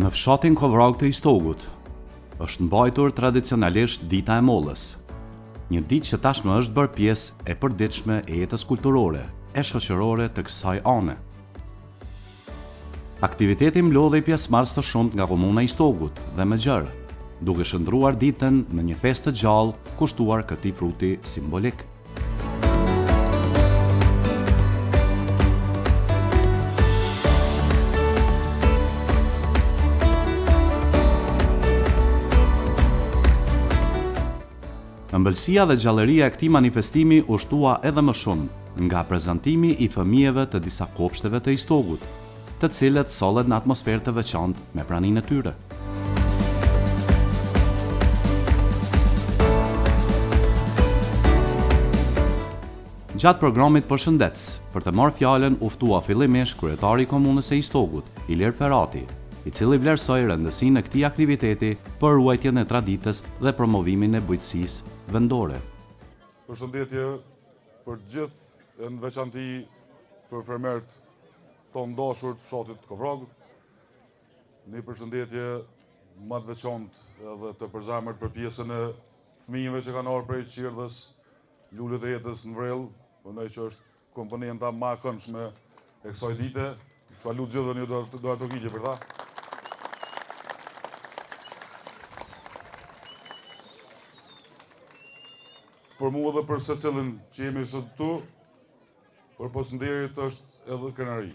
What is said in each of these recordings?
Në fshatin Kovrog të Istogut është mbajtur tradicionalisht dita e mollës, një ditë që tashmë është bërë pjesë e përditshme e jetës kulturore e shoqërore të kësaj ane. Aktiviteti mlodhi pjesëmarrës të shumtë nga komuna e Istogut dhe më gjerë, duke shndruar ditën në një festë të gjallë kushtuar këtij fruti simbolik. Ëmbëlsia dhe gjallëria e këtij manifestimi u shtua edhe më shumë nga prezantimi i fëmijëve të disa kopshteve të Istogut, të cilët sollet në atmosferë të veçantë me praninë e tyre. Gjatë programit përshëndetës, për të marrë fjalën u ftua fillimisht kryetari i komunës së Istogut, Ilir Ferati, i cili vlerësoi rëndësinë e këtij aktiviteti për ruajtjen e traditës dhe promovimin e bujqësisë vendore. Përshëndetje për gjithë, në veçanti për fermerët tonë dashur të fshatit Kovrog. Një përshëndetje më të veçantë edhe të përzemërt për pjesën e fëmijëve që kanë ardhur prej Qirdhës, lulet e jetës në Vrell, mendoj që është komponenta më e këndshme e kësaj dite. Çfarë lut gjithë dhe një do të tokigje për ta. Për mua dhe për secilin që jemi sot këtu, përposnderit është edhe kënaqësi.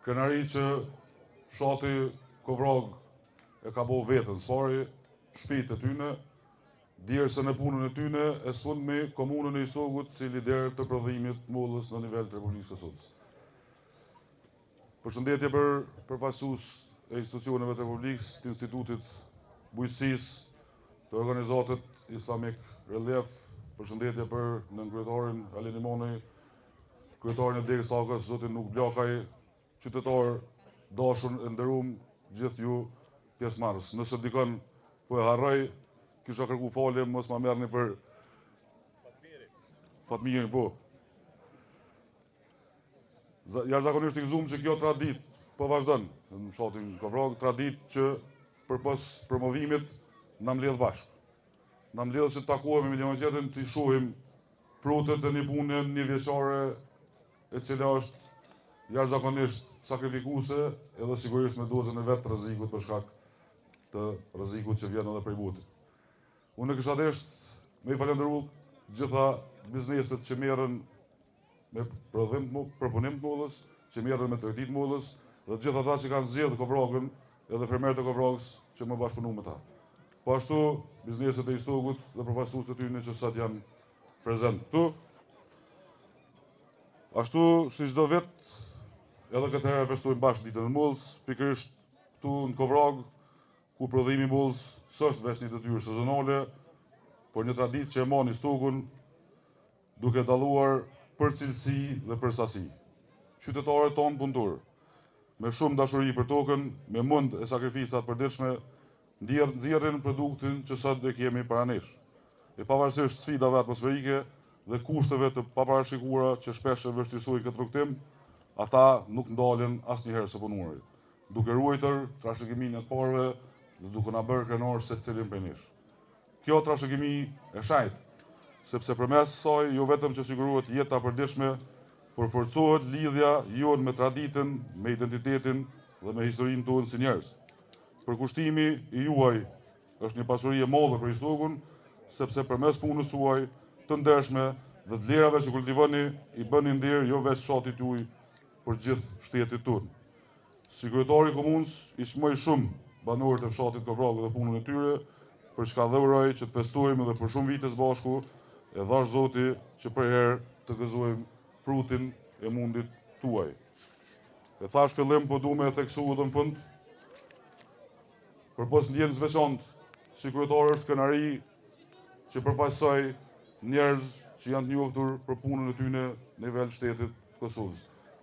Kënaqësi që fshati Kovrog e ka bëu vetën sfari, shtëpitë e tyne, djersën e punën e tyne, e sundmi komunën e Istogut si lider të prodhimit mollës në nivel të Republikës së Kosovës. Përshëndetje për përfaqësues e institucioneve të Republikës, të Institutit Bujqësisë, të organizatit Islamik Relief. Përshëndetje për nënkryetarin Alin Imoni, kryetarin e Degës Takës, zotin Nuk Blakaj, qytetar dashur e nderuar, gjithë ju pjesëmarrës. Nëse dikon po e harroj, kisha kërku falje, mos ma merrni për Fatmirin, po. Jashtëzakonisht i gëzuar që kjo traditë po vazhdon në fshatin Kovrog, traditë që përpos promovimit na mbledh bashkë. Në mbledh që të takohemi me njëri tjetrin, të shohim frutet e një pune një vjeçare e cila është jashtëzakonisht sakrifikuese edhe sigurisht me dozën e vet të rrezikut për shkak të rrezikut që vjen edhe prej botit. Unë kisha dashur me i falendëruar gjitha bizneset që merren me përpunim të mollës, që merren me tregtit të mollës dhe gjithë ata që kanë zgjedhur Kovrogën, edhe fermerët e Kovrogës që më bashkëpunuan me ta. Po ashtu, bizneset e Istogut dhe përfaqësuesit e tyre që sot janë prezent këtu. Ashtu, si çdo vit, edhe këtë herë festojmë bashkë ditën e mollës, pikërisht këtu në Kovrog, ku prodhimi i mollës s'është vetëm një detyrë sezonale, por një traditë që e mban Istogun duke dalluar për cilësi dhe për sasi. Qytetarët tonë punëtor, me shumë dashuri për tokën, me mund e sakrificat të përditshme, nxjerrin produktin që sot e kemi para nesh. E pavarësisht sfidave atmosferike dhe kushteve të paparashikuara që shpesh e vështirësojnë këtë rrugtim, ata nuk ndalen asnjëherë së punuari, duke ruajtur trashëgiminë e parëve dhe duke na bërë krenar secilin prej nesh. Kjo trashëgimi e shajt, sepse përmes saj jo vetëm që sigurohet jeta e përditshme, por forcohet lidhja jonë me traditën, me identitetin dhe me historinë tonë si njerëz. Përkushtimi i juaj është një pasuri e madhe për Istogun, sepse përmes punës suaj të ndershme dhe të vlerave që kultivoni i bëni nder jo vetëm fshatit juaj, por gjithë shtetit tonë. Si kryetari i komunës, i shmoj shumë banorët e fshatit Kovrog dhe punën e tyre, për çka dhe uroj që të festojmë edhe për shumë vite së bashku, e dhash Zoti që për herë të gëzojmë frutin e mundit tuaj. E thash fillim, po duam e theksu edhe në fund. Përpos ndjenjës veçantë, si kryetar është kënaqësi që përfaqësoj njerëz që janë të njohur për punën e tyre në nivel shtetit të Kosovës.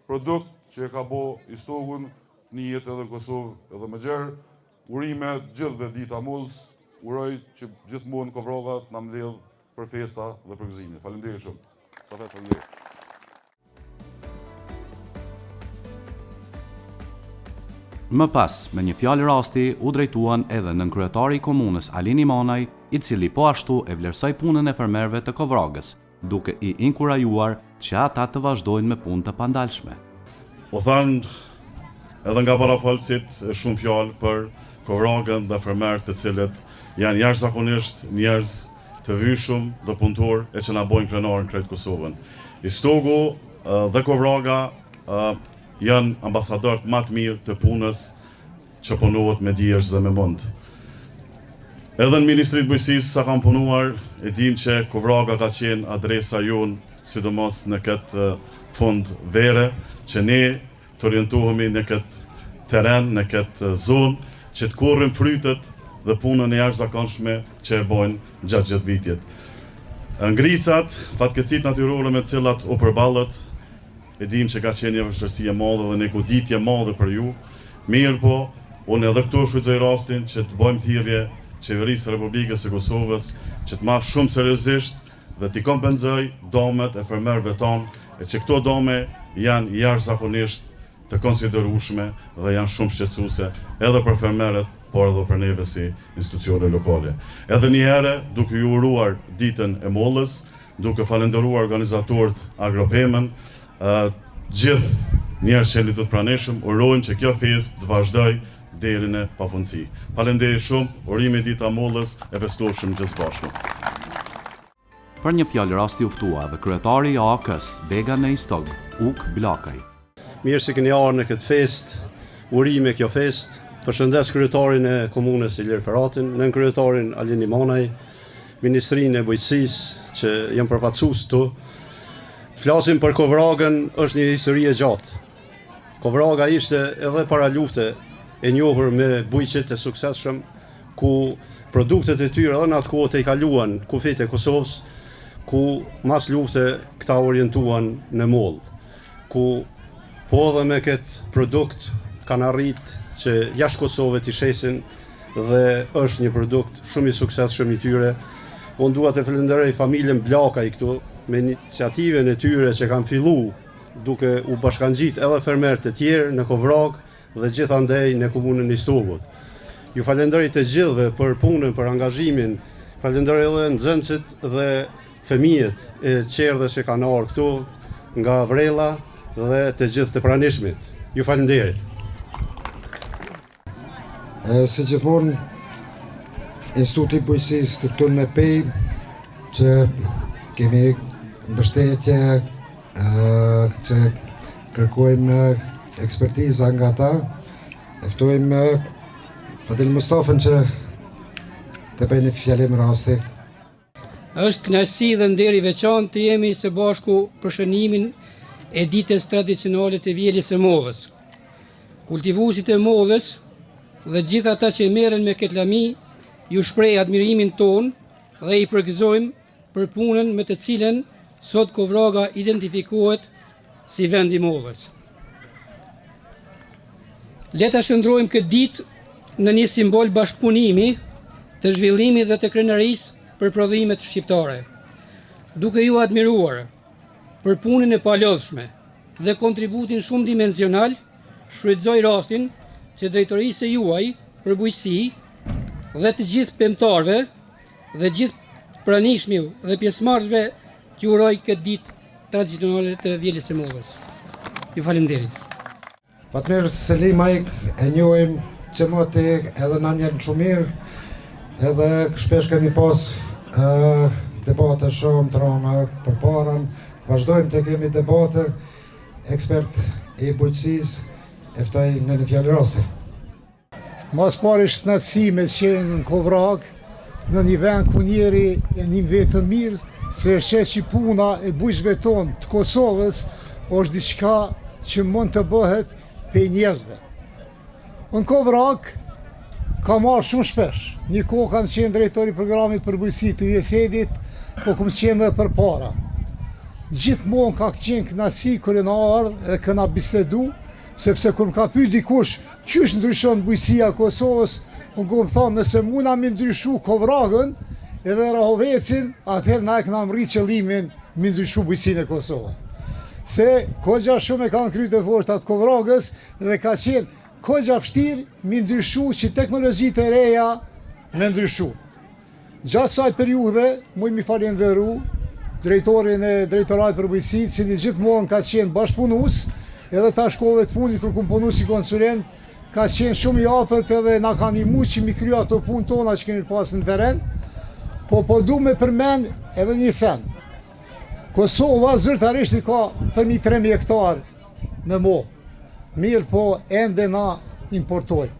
Produkt që e ka bë Istogun njihet edhe në Kosovë edhe më gjerë. Urime gjithëve dita mollës, uroj që gjithmonë Kovroga na mbledh për festa dhe për gëzime. Faleminderit shumë. Faleminderit. Më pas, me një fjalë rasti, u drejtuan edhe nën kryetari i komunës Alin Imanaj, i cili po ashtu e vlerësoi punën e fermerëve të Kovrogës, duke i inkurajuar që ata të vazhdojnë me punë të pandalshme. U thanë edhe nga parafalësit shumë fjalë për Kovrogën dhe fermerët të cilët janë jashtëzakonisht njerëz të vyshëm dhe punëtor e që na bojnë krenar në krejt Kosovën. Istogu dhe Kovroga janë ambasadorët më të mirë të punës që punohet me dijesh dhe me mund. Edhe në Ministritë Bujqësisë sa kam punuar, e dim që Kovroga ka qenë adresa jonë, sidomos në këtë fund vere, që ne të orientohemi në këtë teren, në këtë zonë, që të korrim frytet dhe punën e jashtëzakonshme që e bojnë gjatë vitjet. Ngricat, fatkeqësitë natyrore me të cilat u përballët, e dim që ka qenë një vështirësi e madhe dhe një goditje e madhe për ju. Mirë po, unë edhe këtu shfrytëzoj rastin që të bëjmë thirrje Qeverisë së Republikës së Kosovës që të marrë shumë seriozisht dhe t'i kompenzoj domet e fermerëve tonë, e që këto dome janë jashtëzakonisht të konsiderueshme dhe janë shumë shqetësuese edhe për fermerët, por edhe për neve si institucione lokale. Edhe një herë, duke ju uruar ditën e mollës, duke falenderuar organizatorët Agropemën, gjithë njerëz që jeni të pranishëm, urojmë që kjo festë të vazhdoj deri në pafundësi. Faleminderit shumë, urime dita e mollës e festoshëm gjithë bashku. Për një fjalë rasti u ftua dhe kryetari i AK-s Bega në Istog, Uk Blakaj. Mirë se keni ardhur në këtë festë, urime kjo festë. Përshëndes kryetarin e komunës Ilir Feratin, nën kryetarin Alin Imanaj, Ministrinë e Bujqësisë që janë përfaqësues këtu. Flasim për Kovrogën, është një histori e gjatë. Kovroga ishte edhe para lufte e njohur me bujqet e suksesshëm, ku produktet e tyre edhe në atë kohë të i kaluan kufit e Kosovës, ku mas lufte këta orientuan në moll, ku po edhe me këtë produkt kanë arrit që jashtë Kosovës t'i shesin dhe është një produkt shumë i suksesshëm i tyre. Unë dua të falenderoj familjen Blakaj këtu me iniciativen e tyre që kanë fillu duke u bashkangjit edhe fermerët e tjerë në Kovrogë dhe gjithandej në komunën Istogut. Ju falenderoj të gjithëve për punën, për angazhimin, falenderoj edhe nxënësit dhe fëmijët e qerdhe që kanë ardhur këtu nga Vrella dhe të gjithë të pranishmit. Ju falenderoj. Si gjithmonë, Instituti i Bujqësisë të këtu në Pej, që kemi mbështetje, që kërkojmë ekspertiza nga ta, e ftojmë Fadil Mustafën që të bëjë një fjalim rasti. Është kënaqësi dhe nder i veçantë të jemi së bashku për shënimin e ditës tradicionale të Vjeljes së Mollës. Kultivuesit e mollës dhe gjithë ata që merren me këtë lami, ju shpreh admirimin ton dhe i përgëzojmë për punën me të cilën sot Kovroga identifikohet si vend i mollës. Le ta shndrojmë këtë ditë në një simbol bashkëpunimi të zhvillimit dhe të krenarisë për prodhimet shqiptare. Duke ju admiruar për punën e palodhshme dhe kontributin shumë dimensional, shfrytëzoj rastin që drejtorisë juaj për bujqësi dhe të gjithë pemtarëve dhe gjithë pranishmiu dhe pjesëmarrësve t'ju uroj këtë ditë tradicionale të Vjeljes së Mollës. Ju falenderit. Fatmir Selimaj e njohim që moti edhe na njeh shumë mirë, edhe shpesh kemi pas debate shumë të rënda përpara, vazhdojmë të kemi debate, ekspert i bujqësisë, e ftoj në një fjalë rasti. Mas pari është kënaqësi me qenë në Kovrogë, në një vend ku njeri e një vetë mirë, se është që puna e bujqëve tonë të Kosovës është diçka që mund të bëhet për njerëzve. Në Kovrogë ka marrë shumë shpesh. Një kohë kam qenë drejtori i programit për bujqësi të USAID-it, po kam qenë edhe përpara. Gjithmonë ka qenë kënaqësi kur na ardhë dhe kena bisedu, sepse kur më ka pyet dikush çysh ndryshon bujqësia e Kosovës, unë kam thënë nëse muna mi ndryshu Kovrogën edhe Rahovecin, atëherë na e kena rrit qëllimin mi ndryshu bujqësinë e Kosovës. Se kogja shumë e kanë kryer të fortë atë Kovrogës dhe ka qenë kogja vështirë mi ndryshu që teknologjitë e reja me ndryshu. Gjatë saj periudhe, muj mi falenderu drejtorin e drejtoratit për bujqësi, cili gjithmonë ka qenë bashkëpunus, edhe ta shkove të fundit kur kum punu si konsulent, ka qenë shumë i afërt edhe na ka ndihmuar që mi kryo ato punë tona që kemi pas në teren. Po du me përmend edhe një sen. Kosova zyrtarisht i ka përmi 3.000 hektar me mollë. Mirë po ende na importojmë.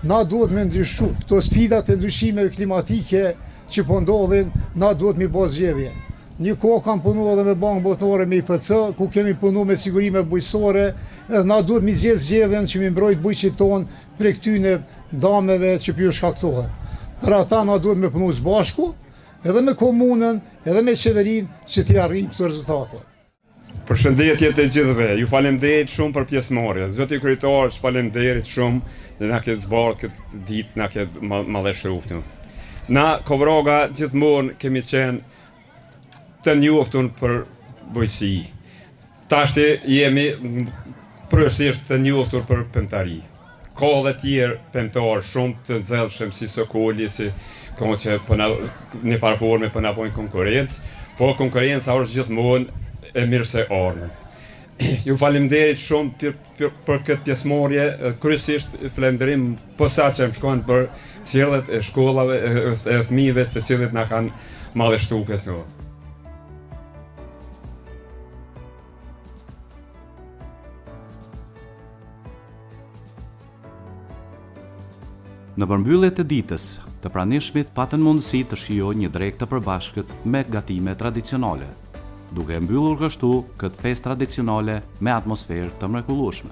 Na duhet me ndryshu këto sfidat e ndryshimeve klimatike që po ndodhin, na duhet mi bë zgjedhje. Një kohë kam punu edhe me Bankën Botërore me IPC, ku kemi punu me sigurime bujqësore, edhe na duhet mi zgjedh zgjedhjen që mi mbrojt bujqit ton prej këtyne dameve që pjo shkaktohen. Për ata na duhet me punu së bashku, edhe me komunën, edhe me qeverin që t'i arrijmë këto rezultate. Përshëndetje të gjithëve, ju falemnderit shumë për pjesëmarrje. Zoti kryetar, falemnderit shumë që na ke zbardhur këtë ditë, na ke madhështruar këtu. Na Kovroga gjithmonë kemi qenë të njoftun për bujqësi. Tashti jemi përgjithsisht të njohtur për pemtari. Ka edhe tjerë pemtar shumë të nxehtëshëm si Sokoli, si kanë që në farë forme po na bojnë konkurrencë, po konkurrenca është gjithmonë e mirë se ardhme. Ju falemnderit shumë për këtë pjesëmarrje, kryesisht falenderim posaçëm shkojnë për cilët e shkollave e fëmijëve të cilët na kanë madhështuar këtu. Në përmbylljet e ditës, të pranishmit patën mundësi të shijojnë një drekë të përbashkët me gatime tradicionale, duke mbyllur kështu këtë festë tradicionale me atmosferë të mrekullueshme.